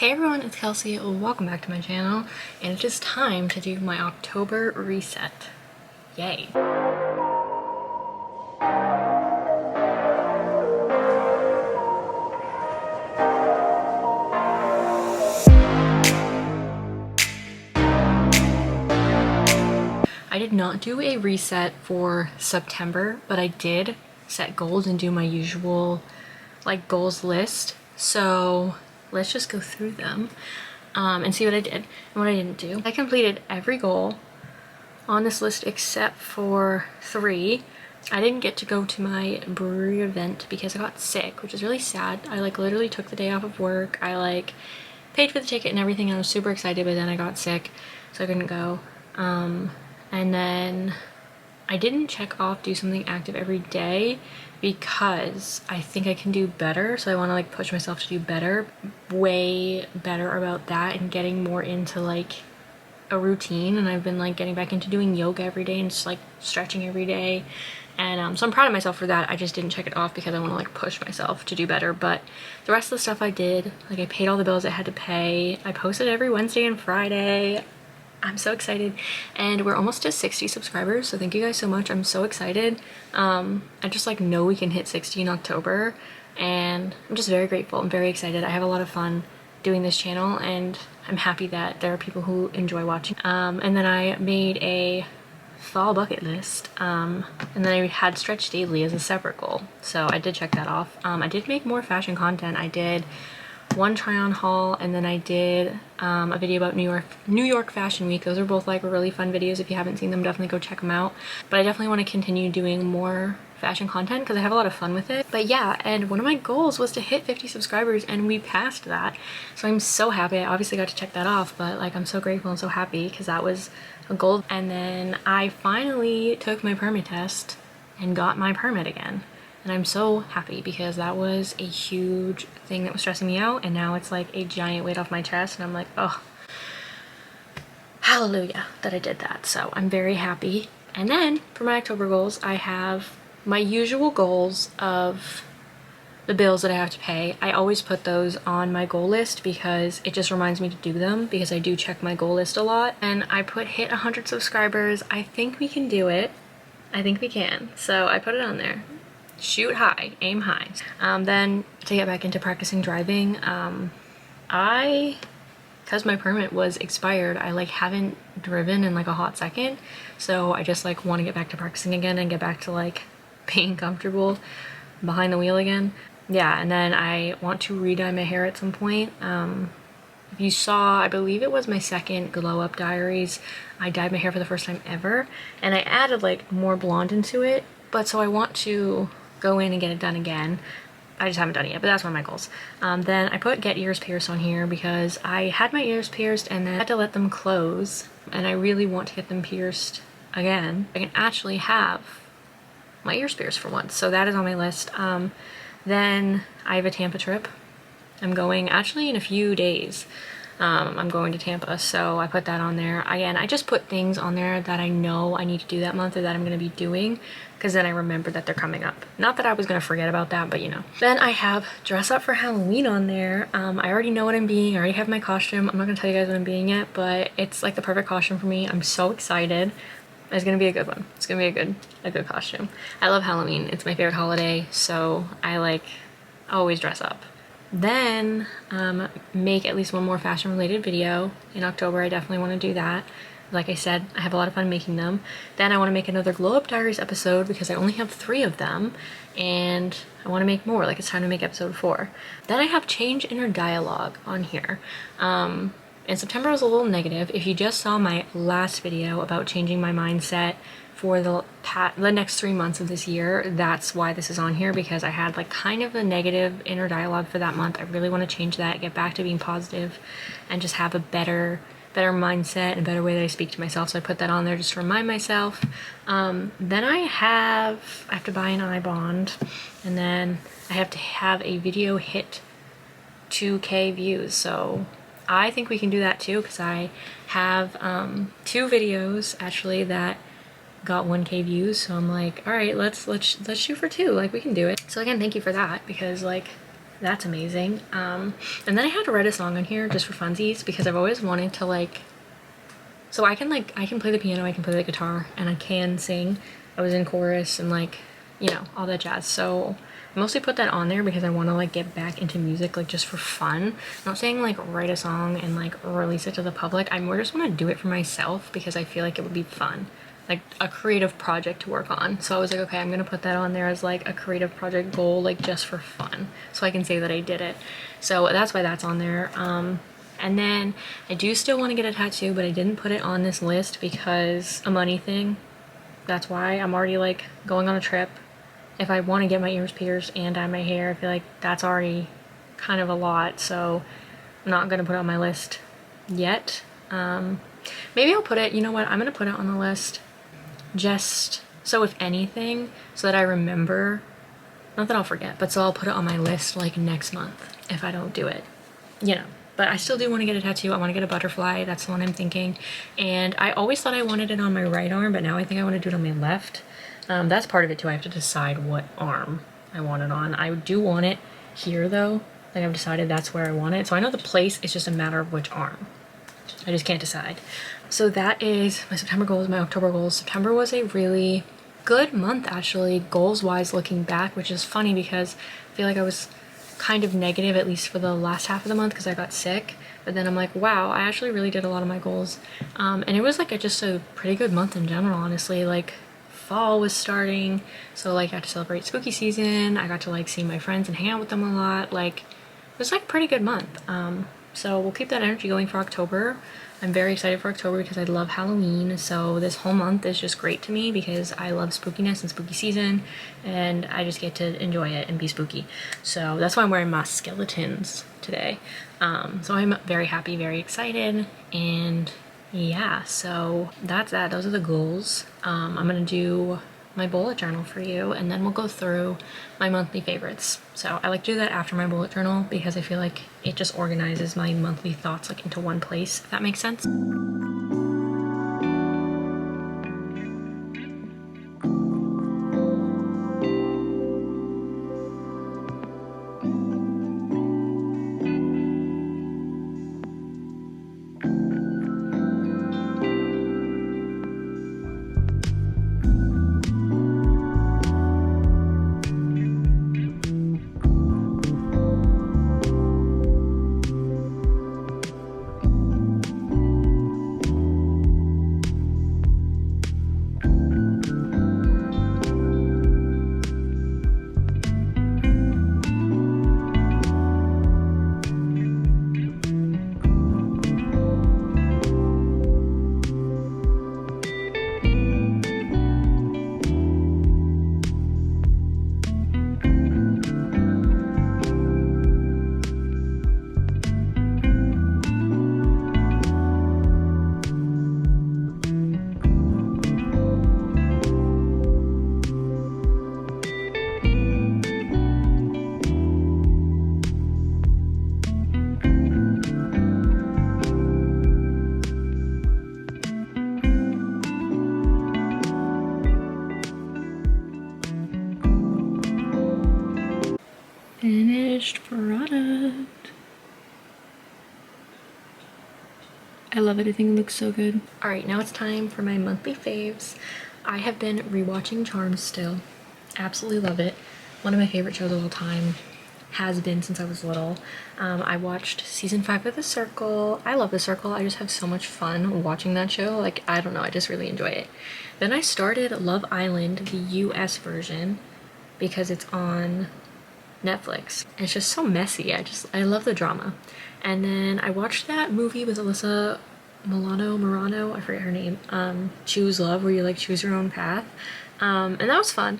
Hey everyone, it's Kelsey. Welcome back to my channel, and it is time to do my October reset. Yay. I did not do a reset for September, but I did set goals and do my usual goals list. So let's just go through them and see what I did and what I didn't do. I completed every goal on this list except for 3. I didn't get to go to my brewery event because I got sick, which is really sad. I literally took the day off of work. I paid for the ticket and everything, and I was super excited, but then I got sick, so I couldn't go. And then I didn't check off do something active every day because I think I can do better. So I want to push myself to do better, way better about that, and getting more into a routine. And I've been getting back into doing yoga every day and just stretching every day. And so I'm proud of myself for that. I just didn't check it off because I want to push myself to do better. But the rest of the stuff I did, I paid all the bills I had to pay. I posted every Wednesday and Friday. I'm so excited, and we're almost to 60 subscribers, so thank you guys so much. I'm so excited. I just know we can hit 60 in October, and I'm just very grateful. I'm very excited. I have a lot of fun doing this channel, and I'm happy that there are people who enjoy watching. And then I made a fall bucket list, and then I had stretch daily as a separate goal, so I did check that off. I did make more fashion content. I did one try-on haul, and then I did a video about New York Fashion Week. Those are both really fun videos. If you haven't seen them, definitely go check them out. But I definitely want to continue doing more fashion content because I have a lot of fun with it. But yeah, and one of my goals was to hit 50 subscribers, and we passed that, so I'm so happy. I obviously got to check that off, but I'm so grateful and so happy because that was a goal. And then I finally took my permit test and got my permit again. And I'm so happy because that was a huge thing that was stressing me out, and now it's a giant weight off my chest, and I'm oh, hallelujah that I did that. So I'm very happy. And then for my October goals, I have my usual goals of the bills that I have to pay. I always put those on my goal list because it just reminds me to do them, because I do check my goal list a lot. And I put hit 100 subscribers. I think we can do it. I think we can. So I put it on there. Shoot high, aim high. Then to get back into practicing driving, because my permit was expired, I haven't driven in a hot second, so I just want to get back to practicing again and get back to being comfortable behind the wheel again. Yeah, and then I want to re-dye my hair at some point. If you saw, I believe it was my second glow up diaries, I dyed my hair for the first time ever, and I added more blonde into it. But so I want to go in and get it done again. I just haven't done it yet, but that's one of my goals. Then I put get ears pierced on here because I had my ears pierced and then I had to let them close, and I really want to get them pierced again. I can actually have my ears pierced for once, so that is on my list. Then I have a Tampa trip. I'm going actually in a few days. I'm going to Tampa, so I put that on there. Again, I just put things on there that I know I need to do that month or that I'm going to be doing, because then I remember that they're coming up. Not that I was going to forget about that, but you know. Then I have dress up for Halloween on there. I already know what I'm being. I already have my costume. I'm not going to tell you guys what I'm being yet, but it's the perfect costume for me. I'm so excited. It's going to be a good one. It's going to be a good costume. I love Halloween. It's my favorite holiday, so I always dress up. Then make at least one more fashion related video in October. I definitely want to do that. Like I said, I have a lot of fun making them. Then I want to make another Glow Up Diaries episode because I only have 3 of them, and I want to make more. It's time to make episode 4. Then I have change inner dialogue on here. And September was a little negative. If you just saw my last video about changing my mindset for the next 3 months of this year, that's why this is on here, because I had kind of a negative inner dialogue for that month. I really want to change that, get back to being positive, and just have a better mindset and a better way that I speak to myself. So I put that on there just to remind myself. Then I have to buy an eye bond, and then I have to have a video hit 2K views. So I think we can do that too, because I have 2 videos actually that got 1K views, so I'm all right, let's shoot for 2. We can do it. So again, thank you for that, because that's amazing. And then I had to write a song on here just for funsies because I've always wanted to like, so I can play the piano, I can play the guitar, and I can sing. I was in chorus and like, you know, all that jazz. So I mostly put that on there because I want to like get back into music like just for fun. I'm not saying like write a song and like release it to the public. I more just want to do it for myself because I feel like it would be fun, like a creative project to work on. So I was like, okay, I'm gonna put that on there as like a creative project goal, like just for fun, so I can say that I did it. So that's why that's on there. And then I do still want to get a tattoo, but I didn't put it on this list because a money thing. That's why I'm already like going on a trip. If I want to get my ears pierced and dye my hair, I feel like that's already kind of a lot, so I'm not gonna put it on my list yet. Maybe I'll put it, you know what, I'm gonna put it on the list just so if anything, so that I remember, not that I'll forget, but so I'll put it on my list like next month if I don't do it, you know. But I still do want to get a tattoo. I want to get a butterfly. That's the one I'm thinking. And I always thought I wanted it on my right arm, but now I think I want to do it on my left. That's part of it too. I have to decide what arm I want it on. I do want it here though. Like I've decided that's where I want it. So I know the place, it's just a matter of which arm. I just can't decide. So that is my September goals, my October goals. September was a really good month actually, goals wise looking back, which is funny because I feel like I was kind of negative at least for the last half of the month because I got sick, but then I'm like, wow, I actually really did a lot of my goals. And it was like just a pretty good month in general, honestly. Like fall was starting, so like I got to celebrate spooky season, I got to like see my friends and hang out with them a lot. Like it was like a pretty good month. So we'll keep that energy going for October. I'm very excited for October because I love Halloween, so this whole month is just great to me because I love spookiness and spooky season, and I just get to enjoy it and be spooky. So that's why I'm wearing my skeletons today. So I'm very happy, very excited, and yeah, so that's that. Those are the goals. I'm gonna do my bullet journal for you, and then we'll go through my monthly favorites. So I like to do that after my bullet journal because I feel like it just organizes my monthly thoughts like into one place, if that makes sense. Finished product. I love it. I think it looks so good. All right, now it's time for my monthly faves. I have been rewatching Charmed still. Absolutely love it. One of my favorite shows of all time. Has been since I was little. I watched season 5 of The Circle. I love The Circle. I just have so much fun watching that show. Like, I don't know, I just really enjoy it. Then I started Love Island, the US version, because it's on Netflix. It's just so messy. I love the drama. And then I watched that movie with Alyssa Milano, I forget her name, Choose Love, where you like choose your own path. And that was fun.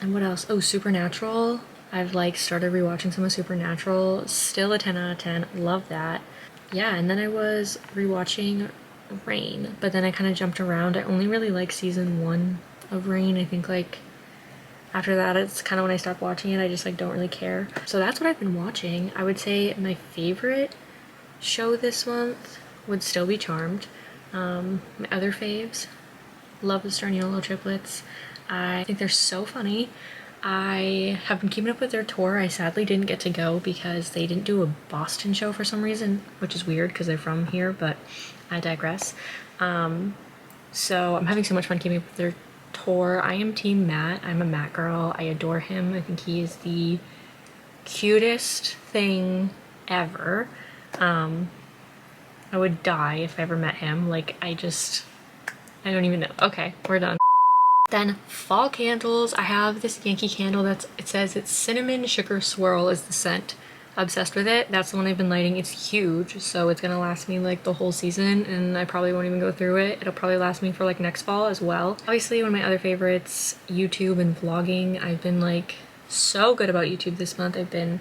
And what else? Oh, Supernatural. I've like started rewatching some of Supernatural. Still a 10 out of 10. Love that. Yeah, and then I was rewatching Rain, but then I kind of jumped around. I only really like season 1 of Rain. I think like after that it's kind of when I stopped watching it. I just like don't really care. So that's what I've been watching. I would say my favorite show this month would still be Charmed. My other faves, love the Starniolo triplets. I think they're so funny. I have been keeping up with their tour. I sadly didn't get to go because they didn't do a Boston show for some reason, which is weird because they're from here, but I digress. So I'm having so much fun keeping up with their tour. I am Team Matt. I'm a Matt girl. I adore him. I think he is the cutest thing ever. I would die if I ever met him. Like, I don't even know. Okay, we're done. Then fall candles. I have this Yankee candle it says it's cinnamon sugar swirl is the scent. Obsessed with it. That's the one I've been lighting. It's huge, so it's gonna last me like the whole season, and I probably won't even go through it. It'll probably last me for like next fall as well. Obviously, one of my other favorites, YouTube and vlogging. I've been like so good about YouTube this month. I've been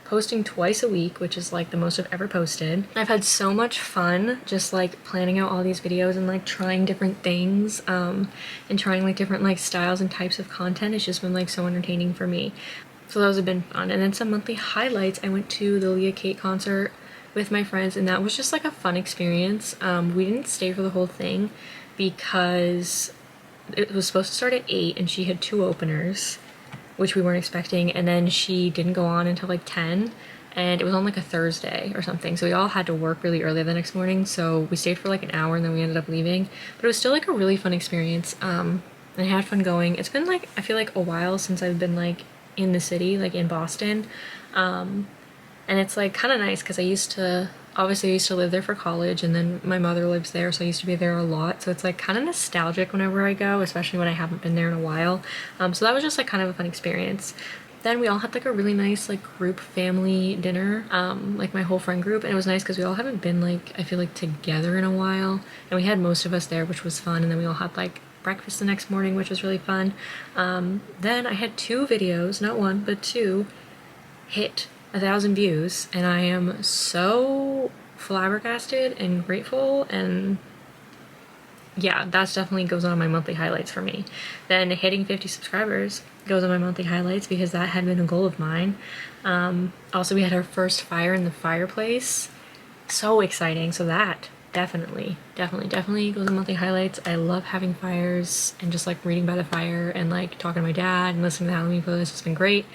posting twice a week, which is like the most I've ever posted. I've had so much fun just like planning out all these videos and like trying different things and trying like different like styles and types of content. It's just been like so entertaining for me. So those have been fun. And then some monthly highlights. I went to the Leah Kate concert with my friends, and that was just like a fun experience. We didn't stay for the whole thing because it was supposed to start at 8 and she had 2 openers, which we weren't expecting, and then she didn't go on until like 10, and it was on like a Thursday or something, so we all had to work really early the next morning, so we stayed for like an hour and then we ended up leaving. But it was still like a really fun experience, and I had fun going. It's been like, I feel like a while since I've been like in the city, like in Boston, and it's like kind of nice because I used to live there for college, and then my mother lives there, so I used to be there a lot, so it's like kind of nostalgic whenever I go, especially when I haven't been there in a while. So that was just like kind of a fun experience. Then we all had like a really nice like group family dinner, like my whole friend group, and it was nice because we all haven't been like, I feel like, together in a while, and we had most of us there, which was fun. And then we all had like breakfast the next morning, which was really fun. Then I had 2 videos, not 1 but 2, hit 1,000 views, and I am so flabbergasted and grateful, and yeah, that's definitely goes on my monthly highlights for me. Then hitting 50 subscribers goes on my monthly highlights because that had been a goal of mine. Also, we had our first fire in the fireplace. So exciting. So that definitely goes on monthly highlights. I love having fires and just like reading by the fire and like talking to my dad and listening to the Halloween playlist. It's been great.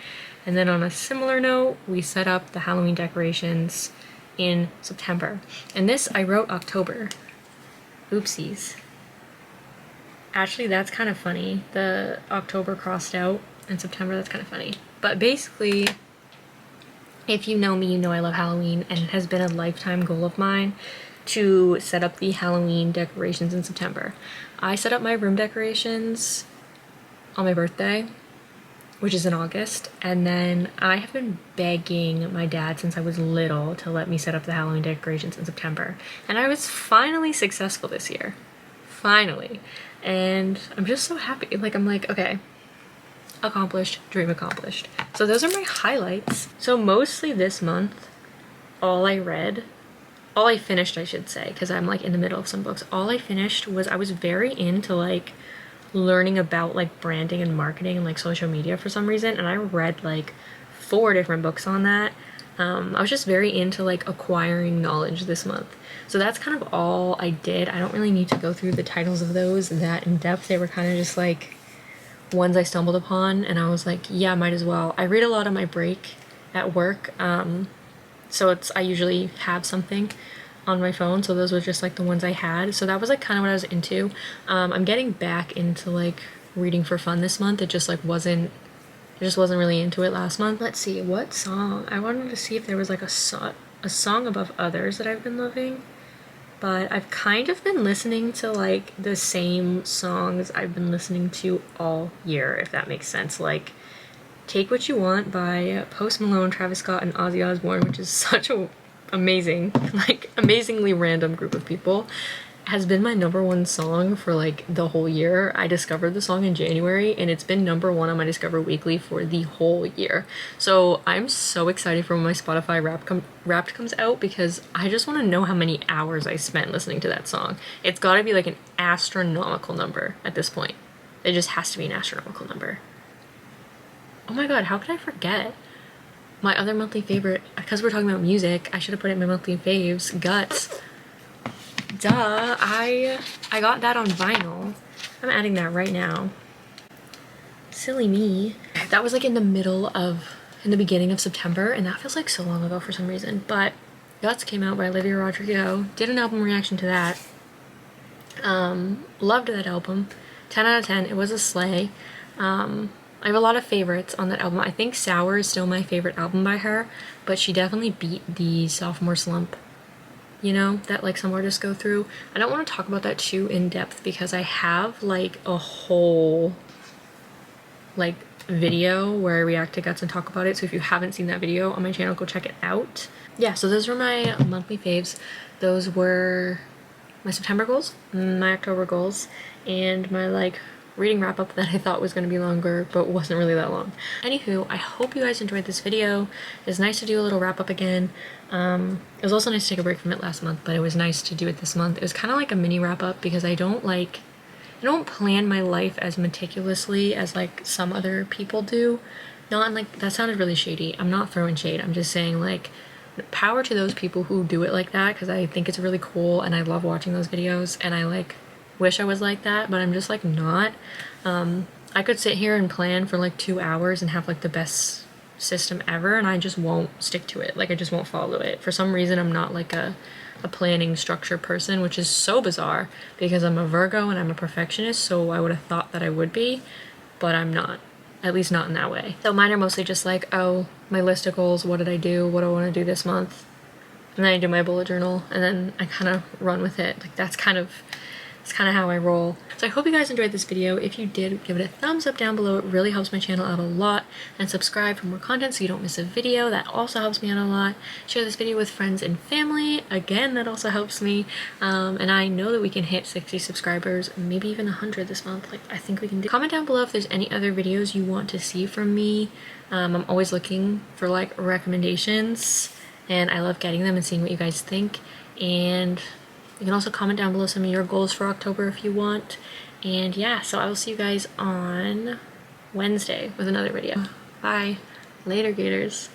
And then on a similar note, we set up the Halloween decorations in September. And this I wrote October. Oopsies. Actually, that's kind of funny. The October crossed out and September, that's kind of funny. But basically, if you know me, you know I love Halloween, and it has been a lifetime goal of mine to set up the Halloween decorations in September. I set up my room decorations on my birthday, which is in August, and then I have been begging my dad since I was little to let me set up the Halloween decorations in September, and I was finally successful this year. Finally. And I'm just so happy. Like, I'm like, okay, accomplished, dream accomplished. So those are my highlights. So mostly this month, all I finished, I should say, because I'm like in the middle of some books. All I finished was, I was very into like learning about like branding and marketing and like social media for some reason, and I read like 4 different books on that. I was just very into like acquiring knowledge this month. So that's kind of all I did. I don't really need to go through the titles of those that in depth. They were kind of just like ones I stumbled upon, and I was like, yeah, might as well. I read a lot on my break at work, so I usually have something on my phone, so those were just like the ones I had. So that was like kind of what I was into. I'm getting back into like reading for fun this month. It just wasn't really into it last month. Let's see, what song? I wanted to see if there was like a song above others that I've been loving, but I've kind of been listening to like the same songs I've been listening to all year, if that makes sense. Like Take What You Want by Post Malone, Travis Scott, and Ozzy Osbourne, which is such a amazingly random group of people, has been my #1 song for like the whole year. I discovered the song in January, and it's been #1 on my Discover Weekly for the whole year. So I'm so excited for when my Spotify Wrapped comes out, because I just want to know how many hours I spent listening to that song. It's got to be like an astronomical number at this point. It just has to be an astronomical number. Oh my god, how could I forget? My other monthly favorite, because we're talking about music, I should have put it in my monthly faves, Guts. Duh, I got that on vinyl. I'm adding that right now. Silly me. That was like in the beginning of September, and that feels like so long ago for some reason. But Guts came out by Olivia Rodrigo. Did an album reaction to that. Loved that album. 10 out of 10. It was a slay. I have a lot of favorites on that album. I think Sour is still my favorite album by her, but she definitely beat the sophomore slump, you know, that like some artists go through. I don't want to talk about that too in depth because I have like a whole like video where I react to Guts and talk about it. So if you haven't seen that video on my channel, go check it out. Yeah, so those were my monthly faves. Those were my September goals, my October goals, and my like reading wrap up that I thought was going to be longer but wasn't really that long. Anywho, I hope you guys enjoyed this video. It was nice to do a little wrap up again. It was also nice to take a break from it last month, but it was nice to do it this month. It was kind of like a mini wrap up because I don't plan my life as meticulously as like some other people do. Not in like, that sounded really shady. I'm not throwing shade. I'm just saying like power to those people who do it like that, because I think it's really cool and I love watching those videos, and I like wish I was like that, but I'm just like not. I could sit here and plan for like 2 hours and have like the best system ever, and I just won't stick to it. Like I just won't follow it. For some reason I'm not like a planning structure person, which is so bizarre because I'm a Virgo and I'm a perfectionist, so I would have thought that I would be, but I'm not. At least not in that way. So mine are mostly just like, oh, my list of goals, what did I do, what do I want to do this month, and then I do my bullet journal, and then I kind of run with it. Like that's kind of how I roll. So I hope you guys enjoyed this video. If you did, give it a thumbs up down below. It really helps my channel out a lot. And subscribe for more content so you don't miss a video. That also helps me out a lot. Share this video with friends and family. Again, that also helps me. And I know that we can hit 60 subscribers, maybe even 100 this month. Like I think we can do. Comment down below if there's any other videos you want to see from me. I'm always looking for like recommendations, and I love getting them and seeing what you guys think. And you can also comment down below some of your goals for October if you want. And yeah, so I will see you guys on Wednesday with another video. Bye. Later, Gators.